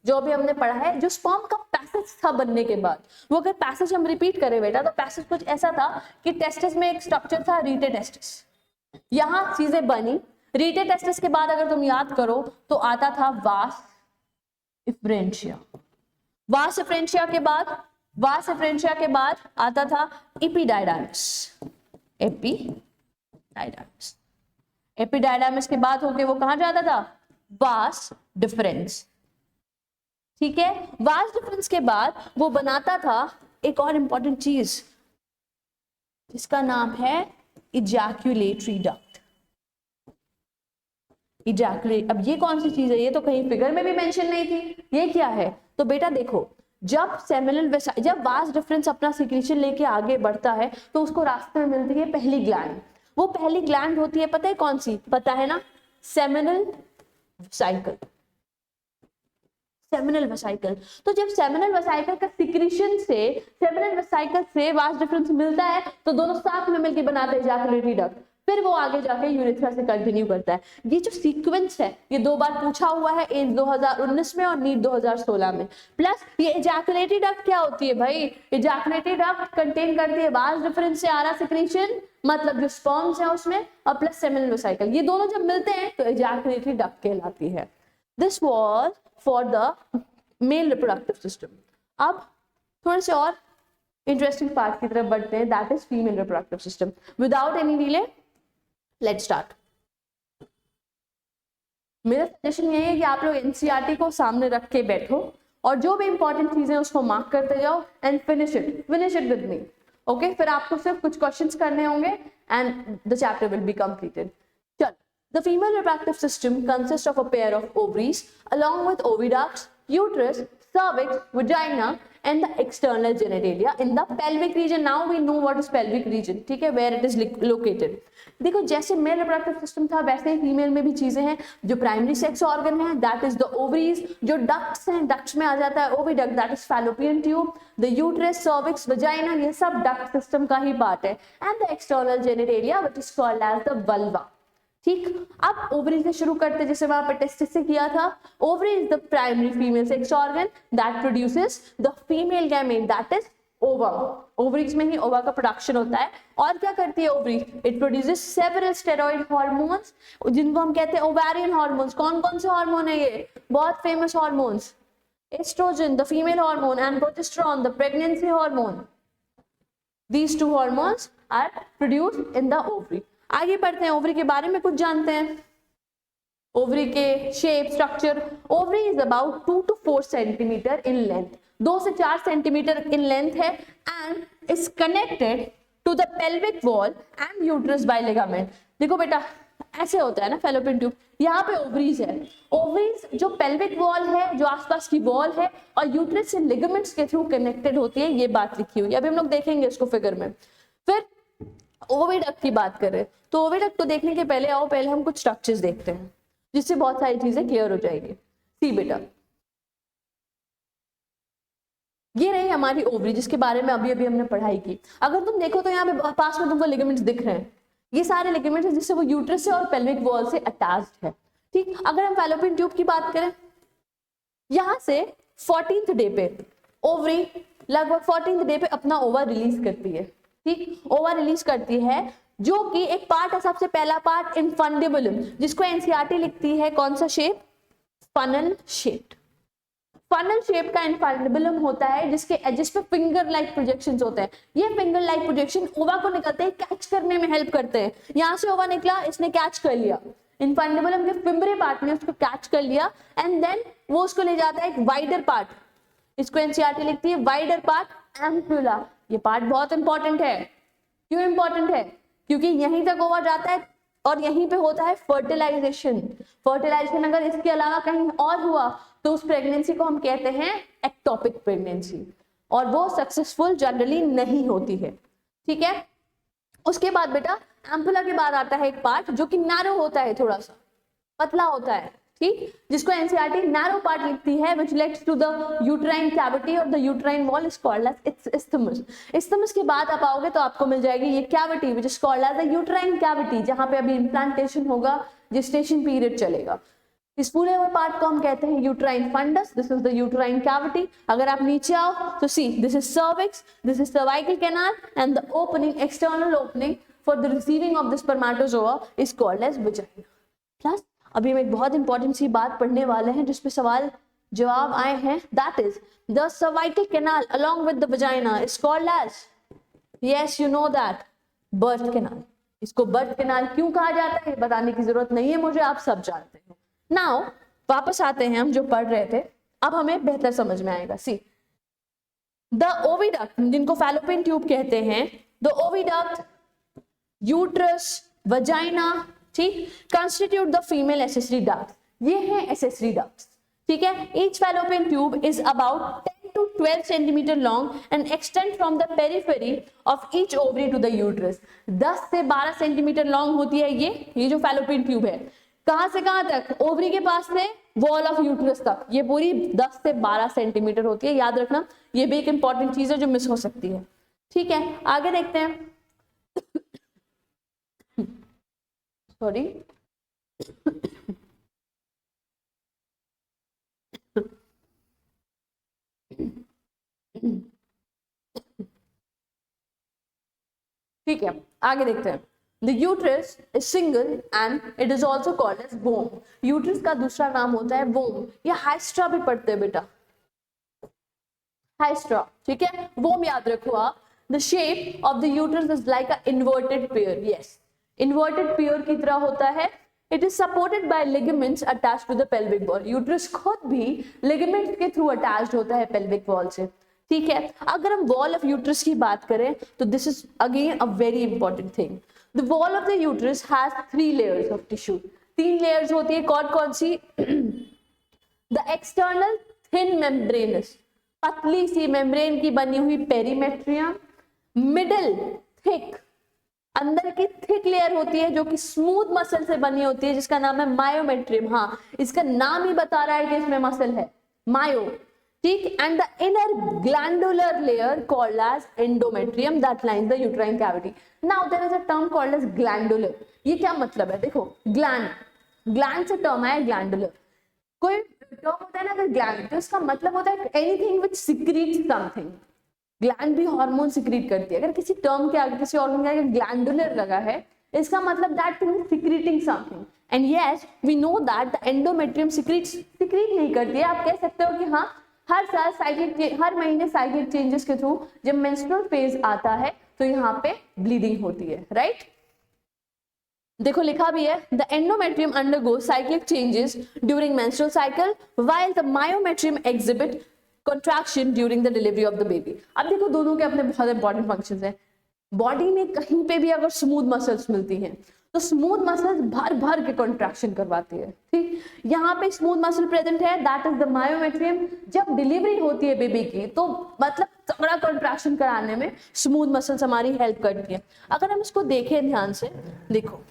Speaker 1: जो अभी हमने पढ़ा है, जो स्पर्म का पैसेज था बनने के बाद, वो अगर पैसेज हम रिपीट करें बेटा तो पैसेज कुछ ऐसा था कि टेस्टिस में एक स्ट्रक्चर था रीटे टेस्टिस, यहां चीजें बनी, रीटे टेस्टिस के बाद अगर तुम याद करो तो आता था वास इफ्रेंशिया, वास इफ्रेंशिया के बाद आता था एपिडाइडामिस, एपिडाइडामिस के बाद होके वो कहां जाता था, वास डिफरेंस, ठीक है। वास डिफरेंस के बाद वो बनाता था एक और इंपॉर्टेंट चीज जिसका नाम है इजैक्यूलेटरी डक्ट। अब ये कौन सी चीज है, ये तो कहीं फिगर में भी मेंशन नहीं थी, ये क्या है, तो बेटा देखो जब जब वास डिफरेंस अपना सिक्रीशन लेके आगे बढ़ता है तो उसको रास्ते में मिलती है पहली ग्लैंड, वो पहली ग्लैंड होती है पता है कौन सी, पता है ना, सेमिनल वेसिकल। तो जब सेमिनल वेसिकल का सिक्रीशन से सेमिनल वेसिकल से वास डिफरेंस मिलता है तो दोनों साथ में मिलकर बनाते हैं इजैक्यूलेटरी डक्ट, फिर वो आगे जाके यूरेथ्रा से कंटिन्यू करता है। ये जो सीक्वेंस है ये 2 बार पूछा हुआ है, एम्स 2019 में और नीट 2016 में। प्लस ये इजैक्यूलेटरी डक्ट क्या होती है भाई, इजैक्यूलेटरी डक्ट कंटेन करती है वास डिफरेंस से आ रहा सिक्रीशन, मतलब जो स्पर्म्स है उसमें, और प्लस सेमिनल वेसिकल, ये दोनों जब मिलते हैं तो इजैक्यूलेटरी डक्ट कहलाती है। This was for the male reproductive system. अब थोड़े से और इंटरेस्टिंग पार्ट की तरफ बढ़ते हैं, that is female reproductive system. Without any delay let's start. मेरा सजेशन यही है कि आप लोग एनसीईआरटी को सामने रख के बैठो और जो भी इंपॉर्टेंट चीजें उसको मार्क करते जाओ and finish it with me, okay. फिर आपको सिर्फ कुछ क्वेश्चंस करने होंगे and the chapter will be completed. चल, the female reproductive system consists of a pair of ovaries along with oviducts, uterus, cervix, vagina and the external genitalia in the pelvic region. Now we know what is pelvic region, ठीक है, where it is located. देखो जैसे male reproductive system था वैसे ही female में भी चीजें हैं। जो प्राइमरी सेक्स ऑर्गन है दैट इज द ओवरीज, जो डक्ट्स हैं डक्ट्स में आ जाता है oviduct that is fallopian tube, the uterus, cervix, vagina, ये सब डक्ट सिस्टम का ही पार्ट है, and the external genitalia which is called as the vulva, ठीक, अब ओवरी से शुरू करते हैं, जैसे वहां पे टेस्टिस से किया था। Ovary is the primary female sex organ that produces the female gamete that is ovum. Ovaries में ही ओवा का प्रोडक्शन होता है। और क्या करती है ovary? It produces several steroid hormones, जिनको हम कहते हैं ओवेरियन हार्मोन्स। कौन कौन से हार्मोन है ये? बहुत famous hormones, oestrogen the female hormone and progesterone the pregnancy hormone. These two hormones are produced in the ovary. आगे बढ़ते हैं, ओवरी के बारे में कुछ जानते हैं। ओवरी के shape, structure. Ovary is about 2 to 4 centimetre in length, 2 से 4 सेंटीमीटर इन लेंथ है, and is connected to the pelvic wall and uterus by ligament. देखो बेटा, ऐसे होता है ना फैलोपियन ट्यूब, यहाँ पे ओवरीज है। ओवरीज जो पेल्विक वॉल है, जो आसपास की वॉल है, और यूट्रस से लिगामेंट्स के थ्रू कनेक्टेड होती है, ये बात लिखी हुई है। अभी हम लोग देखेंगे इसको फिगर में। फिर ओविडक्ट की बात करें तो ओविडक्ट को देखने के पहले आओ पहले हम कुछ स्ट्रक्चर्स देखते हैं, जिससे बहुत सारी चीजें क्लियर हो जाएगी। सी बेटा, ये रही हमारी ओवरी, जिसके बारे में अभी अभी हमने पढ़ाई की। अगर तुम देखो तो यहाँ पे पास में तुमको लिगामेंट्स दिख रहे हैं, ये सारे लिगामेंट्स हैं जिससे वो यूट्रस से और पेल्विक वॉल से अटैच्ड है। ठीक, अगर हम फैलोपियन ट्यूब की बात करें, यहां से 14th डे पे ओवरी लगभग 14th डे पे अपना ओवा रिलीज करती है। ठीक, ओवा रिलीज करती है, जो कि एक पार्ट है, सबसे पहला पार्ट इनफंडिबुलम, जिसको एनसीईआरटी लिखती है कौन सा shape? Funnel shape. Funnel shape का इनफंडिबुलम होता है, जिसके एजेस पे फिंगर लाइक प्रोजेक्शंस होते हैं। ये फिंगर लाइक प्रोजेक्शन ओवा को निकलते हैं, कैच करने में हेल्प करते हैं। यहाँ से ओवा निकला, इसने कैच कर लिया, इनफंडिबुलम के फिम्बरे पार्ट में उसको कैच कर लिया, एंड देन वो उसको ले जाता है एक वाइडर पार्ट, इसको एनसीईआरटी लिखती है वाइडर पार्ट एम्पुला। ये पार्ट बहुत इंपॉर्टेंट है। क्यों इंपॉर्टेंट है? क्योंकि यहीं तक ओवा जाता है और यहीं पे होता है फर्टिलाइजेशन। फर्टिलाइजेशन अगर इसके अलावा कहीं और हुआ तो उस प्रेगनेंसी को हम कहते हैं एक्टोपिक प्रेगनेंसी, और वो सक्सेसफुल जनरली नहीं होती है। ठीक है, उसके बाद बेटा एम्पुला के बाद आता है एक पार्ट जो कि नैरो होता है, थोड़ा सा पतला होता है। ठीक, जिसको एनसीईआरटी नैरो पार्ट लिखती है, which leads to the uterine cavity और the uterine wall is called as it's isthmus. Isthmus के बाद आप आओगे तो आपको मिल जाएगी ये cavity, which is called as the uterine cavity, जहां पे अभी इम्प्लांटेशन होगा, जेस्टेशन पीरियड चलेगा। इस पूरे हुए पार्ट को हम कहते हैं uterine fundus. This is the uterine cavity. अगर आप नीचे आओ तो see, this is cervix, this is cervical canal, and the opening, external opening for the receiving of this spermatozoa is called as vagina. Plus अभी हम एक बहुत important सी बात पढ़ने वाले हैं जिसपे सवाल जवाब आए हैं, that is the cervical canal along with the vagina is called as, yes you know that, birth canal. इसको बर्थ कैनाल क्यों कहा जाता है बताने की जरूरत नहीं है मुझे, आप सब जानते हैं। नाउ वापस आते हैं हम जो पढ़ रहे थे, अब हमें बेहतर समझ में आएगा। सी, द ओविडक्ट, जिनको फैलोपियन ट्यूब कहते हैं, द ओविडक्ट, यूट्रस, वजाइना, ठीक, constitute the female accessory duct. ये है एसेसरी डक्ट्स। ठीक है, each fallopian tube is about 10 to 12 centimetre long and extend from the periphery of each ovary to the uterus. 10 से 12 centimetre long होती है ये जो फैलोपियन ट्यूब है। कहां से कहां तक? ओवरी के पास से वॉल ऑफ यूट्रस तक। ये पूरी 10 से 12 सेंटीमीटर होती है, याद रखना, ये भी एक इंपॉर्टेंट चीज है जो मिस हो सकती है। ठीक है, आगे देखते हैं। सॉरी, ठीक है, आगे देखते हैं। The uterus is single and it is also called as womb. Uterus का दूसरा नाम होता है womb, या हाइस्ट्रा भी पढ़ते हैं बेटा, हाइस्ट्रा। ठीक है, womb याद रखो आप। The shape of the uterus is like a inverted pear. Yes, inverted pear की तरह होता है। It is supported by ligaments attached to the pelvic wall. Uterus खुद भी ligaments के थ्रू अटैच्ड होता है pelvic wall से। ठीक है, अगर हम वॉल ऑफ यूट्रस की बात करें तो this is again a very important thing. The wall of the uterus has 3 layers of tissue. 3 layers होती है, कौन कौन सी? The external thin membranous, पतली सी मेम्ब्रेन की बनी हुई पेरीमेट्रियम। मिडल थिक, अंदर की थिक लेयर होती है जो कि स्मूथ मसल से बनी होती है, जिसका नाम है मायोमेट्रियम। हाँ, इसका नाम ही बता रहा है कि इसमें मसल है, मायो। ठीक, and the inner glandular layer called as endometrium that lines the uterine cavity. Now there is a term called as glandular. ये क्या मतलब है, देखो ग्लैंड से टर्म है ग्लैंडुलर। कोई टर्म होता है ना अगर ग्लैंड, तो इसका मतलब होता है anything which secrets something. Gland भी हार्मोन सीक्रेट करती है। अगर किसी टर्म के आगे, किसी ऑर्गन के आगे ग्लैंडुलर लगा है, इसका मतलब that thing is secreting something. And yes we know that the endometrium secrete नहीं करती है। आप कह सकते हो कि हाँ, हर साल साइक्लिक, हर महीने साइक्लिक चेंजेस के थ्रू जब मेंस्ट्रुअल फेज आता है तो यहाँ पे ब्लीडिंग होती है, राइट। देखो लिखा भी है, the endometrium undergo cyclic changes during menstrual cycle while the myometrium exhibit contraction during the delivery of the baby। अब देखो दोनों के अपने बहुत इंपॉर्टेंट फंक्शंस हैं। बॉडी में कहीं पे भी अगर स्मूथ मसल्स मिलती हैं तो स्मूथ मसल्स भर भर के कॉन्ट्रैक्शन करवाती है, ठीक। यहाँ पे स्मूथ मसल प्रेजेंट है, दैट इज द मायोमेट्रियम। जब डिलीवरी होती है बेबी की तो मतलब तगड़ा कॉन्ट्रैक्शन कराने में स्मूथ मसल्स हमारी हेल्प करती है। अगर हम इसको देखें ध्यान से, देखो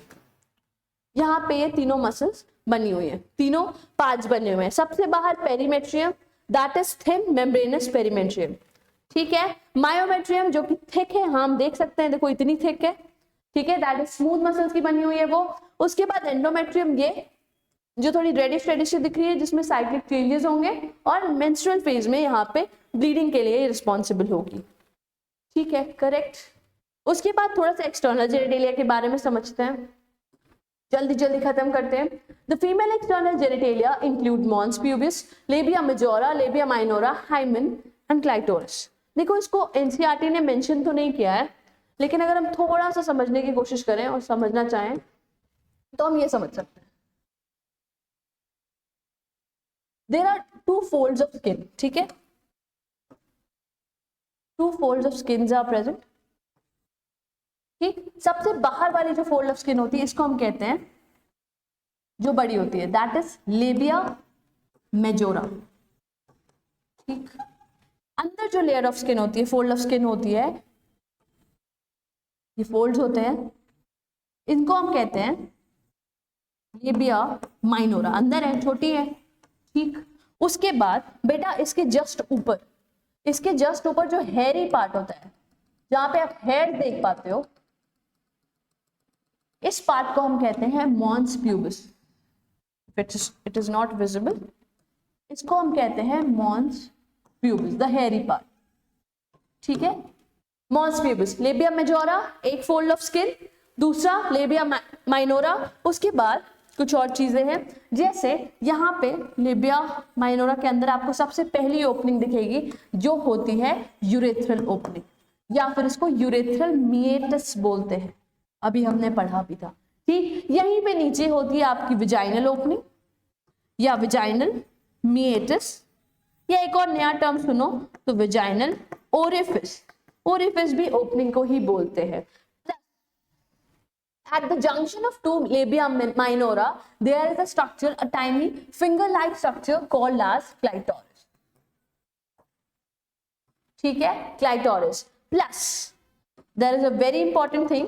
Speaker 1: यहाँ पे ये तीनों मसल्स बनी हुई है, तीनों पार्ट्स बने हुए हैं। सबसे बाहर perimetrium, that is thin membranes perimetrium, ठीक है। मायोमेट्रियम जो कि थिक है, हम देख सकते हैं, देखो इतनी थिक है, ठीक है, दैट इज स्मूथ मसल्स की बनी हुई है वो। उसके बाद एंडोमेट्रियम, ये जो थोड़ी रेडिश रेडिश दिख रही है, जिसमें साइक्लिक चेंजेस होंगे और मेंस्ट्रुअल फेज में यहाँ पे ब्लीडिंग के लिए रिस्पॉन्सिबल होगी, ठीक है, करेक्ट। उसके बाद थोड़ा सा एक्सटर्नल जेनिटेलिया के बारे में समझते हैं, जल्दी जल्दी खत्म करते हैं। The female external genitalia include mons pubis, labia majora, labia minora, hymen and clitoris. देखो इसको एनसीईआरटी ने मेंशन तो नहीं किया है, लेकिन अगर हम थोड़ा सा समझने की कोशिश करें और समझना चाहें तो हम ये समझ सकते हैं। There are 2 folds of skin, ठीक है, 2 folds of skin are present, ठीक। सबसे बाहर वाली जो फोल्ड ऑफ स्किन होती है इसको हम कहते हैं, जो बड़ी होती है, दैट इज लेबिया मेजोरा, ठीक। अंदर जो लेयर ऑफ स्किन होती है, फोल्ड ऑफ स्किन होती है, ये फोल्ड्स होते हैं, इनको हम कहते हैं लेबिया माइनोरा। अंदर है, छोटी है, ठीक। उसके बाद बेटा इसके जस्ट ऊपर, इसके जस्ट ऊपर जो हेयरी पार्ट होता है, जहां पे आप हेयर देख पाते हो, इस पार्ट को हम कहते हैं mons pubis. It is not visible, इसको हम कहते हैं mons pubis, the hairy part, ठीक है। मॉन्स प्यूबिस, लेबिया मेजोरा एक फोल्ड ऑफ स्किन, दूसरा लेबिया माइनोरा। उसके बाद कुछ और चीजें हैं, जैसे यहाँ पे लेबिया माइनोरा के अंदर आपको सबसे पहली ओपनिंग दिखेगी जो होती है यूरेथ्रल ओपनिंग, या फिर इसको यूरेथ्रल मिएटस बोलते हैं, अभी हमने पढ़ा भी था, ठीक। यहीं पे नीचे होती है आपकी विजाइनल ओपनिंग या विजाइनल मिएटस, या एक और नया टर्म सुनो तो विजाइनल ओरिफिस। ओरिफिस भी ओपनिंग को ही बोलते हैं। At the junction of 2 labia minora, there is a structure, a tiny finger-like structure called as clitoris. ठीक है, clitoris. Plus, there is a very important thing.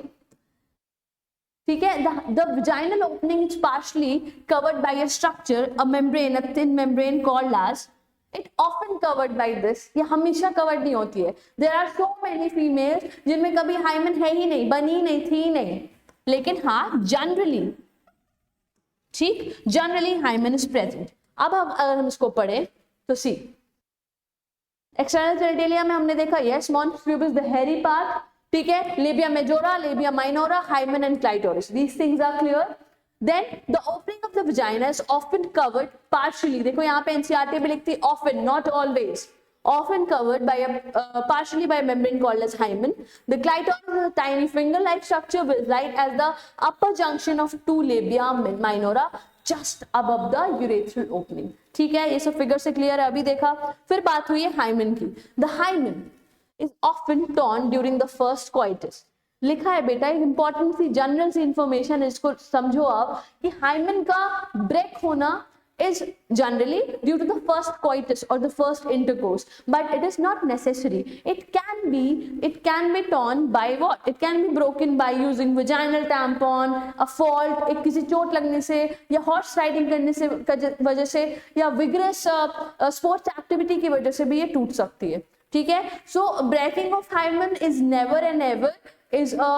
Speaker 1: ठीक है, the vaginal opening is partially covered by a structure, a membrane, a thin membrane called as. It often covered by this. ये हमेशा covered नहीं होती है. There are so many females जिनमें कभी hymen है ही नहीं, बनी नहीं, थी नहीं, लेकिन हाँ जनरली, ठीक, जनरली हाइमेन इज प्रेजेंट। अब अगर हम इसको पढ़े तो सी एक्सटर्नल जेनिटेलिया में हमने देखा yes mons pubis the hairy part, ठीक है, labia majora, labia minora, hymen and clitoris, these things are clear. Then the opening of the vagina is often covered partially, देखो यहाँ पे एनसीईआरटी में लिखती है often, not always, often covered by partially by a membrane called as hymen. The clitoris is a tiny finger-like structure right as the upper junction of 2 labia minora just above the urethral opening. ठीक है, ये सब figure से clear है, अभी देखा। फिर बात हुई है हाइमेन की। The hymen is often torn during the first coitus. लिखा है बेटा, एक इंपॉर्टेंट सी जनरल सी इंफॉर्मेशन, इसको समझो आप कि हाइमेन का ब्रेक होना is generally due to the first coitus or the first intercourse, but it is not necessary. It can be torn by what? It can be broken by using vaginal tampon, a fault, एक किसी चोट लगने से या horse riding करने से वजह से या विग्रेस स्पोर्ट्स एक्टिविटी की वजह से भी ये टूट सकती है, ठीक है। So breaking of hymen is never and ever is a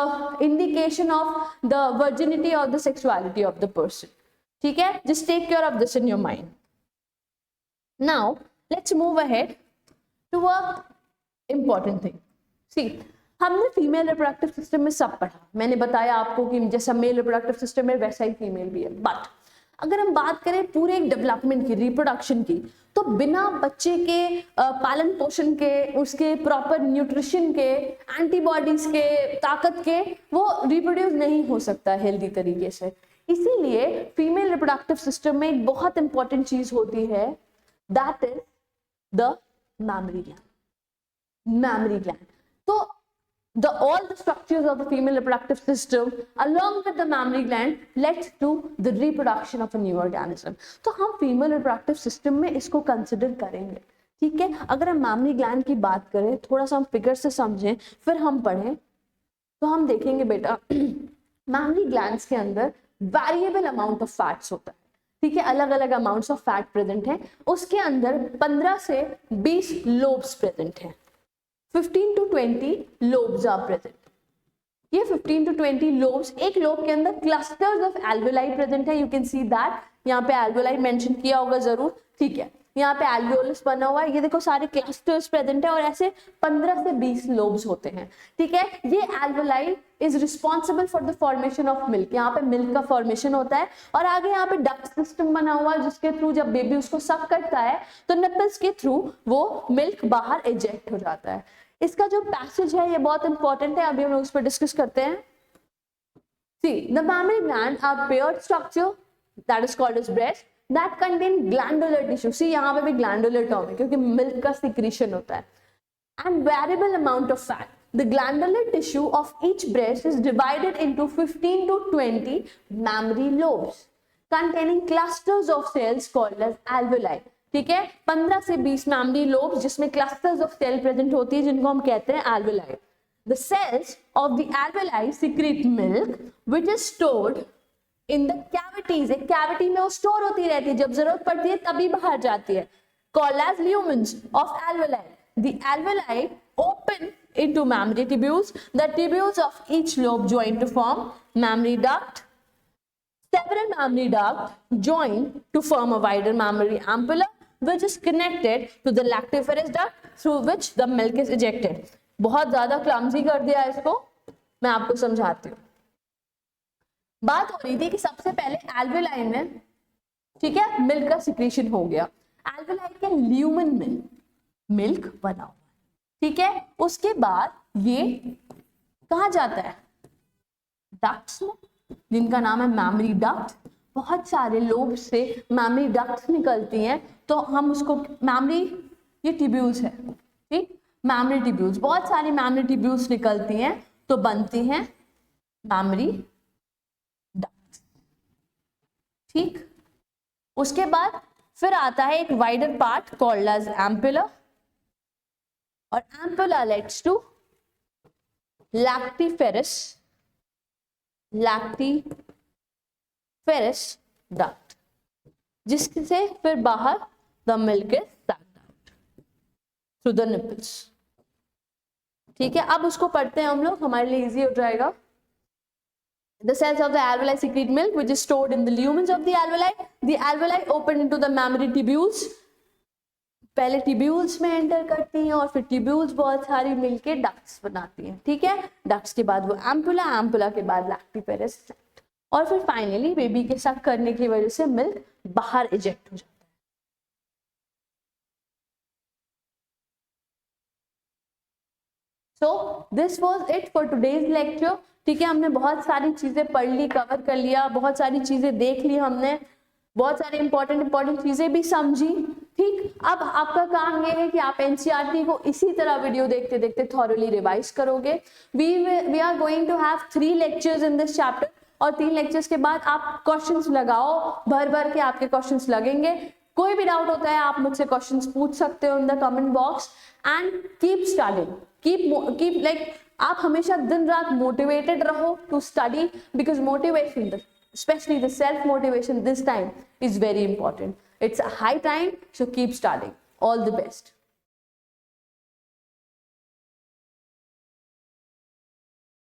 Speaker 1: indication of the virginity or the sexuality of the person, ठीक है। just take care of this in your mind. Now let's move ahead to a important thing. see, हमने female reproductive system में सब पढ़ा, मैंने बताया आपको कि जैसा मेल रिप्रोडक्टिव सिस्टम है वैसा ही फीमेल भी है, बट अगर हम बात करें पूरे एक डेवलपमेंट की, रिप्रोडक्शन की, तो बिना बच्चे के पालन पोषण के, उसके प्रॉपर न्यूट्रिशन के, एंटीबॉडीज के, ताकत के, वो रिप्रोड्यूस नहीं हो सकता हेल्दी तरीके से। इसीलिए फीमेल रिप्रोडक्टिव सिस्टम में एक बहुत इंपॉर्टेंट चीज होती है, that is the mammary gland. Mammary gland, तो all the structures of the female reproductive system along with the mammary gland leads to the reproduction of a new organism. तो हम female reproductive system में इसको consider करेंगे, ठीक है। अगर हम mammary gland की बात करें, थोड़ा सा हम फिगर से समझें, फिर हम पढ़ें, तो हम देखेंगे बेटा mammary glands के अंदर variable amount of fats होता है, ठीक है, अलग अलग अमाउंट्स ऑफ फैट प्रेजेंट है। उसके अंदर 15 से 20 लोब्स प्रेजेंट है, 15 to 20 lobes are present. ये 15 to 20 lobes, एक लोब के अंदर clusters of alveoli present है, you can see that, यहाँ पे alveoli mention किया होगा जरूर, ठीक है, यहाँ पे alveolus बना हुआ है, ये देखो सारे clusters present है, और ऐसे 15 से 20 lobes होते हैं, ठीक है। ये alveoli is responsible for the formation of milk, यहाँ पे milk का formation होता है, और आगे यहाँ पे duct system बना हुआ है, जिसके थ्रू जब बेबी उसको सक करता है तो nipples के थ्रू वो milk बाहर eject हो जाता है। इसका जो पैसेज है ये बहुत इंपॉर्टेंट है, अभी हम लोग उस पर डिस्कस करते हैं। See, the mammary gland are paired structure that is called as breast that contain glandular tissue. See, यहाँ पे भी glandular term है क्योंकि milk का secretion होता है, and variable amount of fat. The glandular tissue of each breast is divided into 15 to 20 mammary lobes containing clusters of cells called as alveoli. ठीक है, 15 से 20 mammary lobes जिसमें clusters of cell present होती है, जिनको हम कहते हैं alveoli. The cells of the alveoli secrete milk which is stored in the cavities. एक cavity में वो store होती रहती है, जब जरूरत पड़ती है तभी बाहर जाती है, called as lumens of alveoli. The alveoli open into mammary tubules. The tubules of each lobe join to form mammary duct. Several mammary ducts join to form a wider mammary ampulla which is connected to the lactiferous duct through which the milk is ejected. बहुत ज्यादा clumsy कर दिया इसको, मैं आपको समझाती हूँ। बात हो रही थी कि सबसे पहले एल्वेलाई में, ठीक है, मिल्क का सिक्रीशन हो गया, एल्वेलाई के ल्यूमेन में मिल्क बना हुआ, ठीक है। उसके बाद ये कहाँ जाता है? डक्ट्स में, जिनका नाम है मैमरी डक्ट। बहुत सारे लोब से मैमरी डक्ट्स निकलती हैं, तो हम उसको मैमरी, ये ट्यूब्यूल्स है, ठीक, मैमरी ट्यूब्यूल्स, बहुत सारी मैमरी ट्यूब्यूल्स निकलती हैं तो बनती हैं मैमरी डक्ट्स, ठीक। उसके बाद फिर आता है एक wider part called as ampulla, और ampulla lets to lactiferous duct, जिससे फिर बाहर the milk is sucked out through the nipples, ठीक है। अब उसको पढ़ते हैं हम लोग, हमारे लिए इजी हो जाएगा। The cells of the alveoli secrete milk which is stored in the lumens of the alveoli. The alveoli open into the mammary tubules. पहले ट्यूब्यूल्स में एंटर करती हैं और फिर ट्यूब्यूल्स बहुत सारी मिलके डक्ट्स बनाती हैं, ठीक है। डक्ट्स के बाद वो एम्पुला, एम्पुला के बाद लैक्टिफेरस डक्ट, और फिर फाइनली बेबी के सक करने की वजह से मिल्क बाहर इजेक्ट हो जाता है। So this was it for today's lecture, ठीक है। हमने बहुत सारी चीजें पढ़ ली, कवर कर लिया, बहुत सारी चीजें देख ली हमने, बहुत सारी इंपॉर्टेंट चीजें भी समझी, ठीक। अब आपका काम ये है कि आप एनसीईआरटी को इसी तरह वीडियो देखते देखते थॉरली रिवाइज करोगे। We are going to have 3 lectures in this chapter. और 3 लेक्चर्स के बाद आप क्वेश्चंस लगाओ, भर भर के आपके क्वेश्चंस लगेंगे। कोई भी डाउट होता है आप मुझसे क्वेश्चंस पूछ सकते हो in the comment box and keep studying, keep like आप हमेशा दिन रात मोटिवेटेड रहो to study because motivation, especially the self motivation this time is very important. It's a high time, so keep studying. All the best.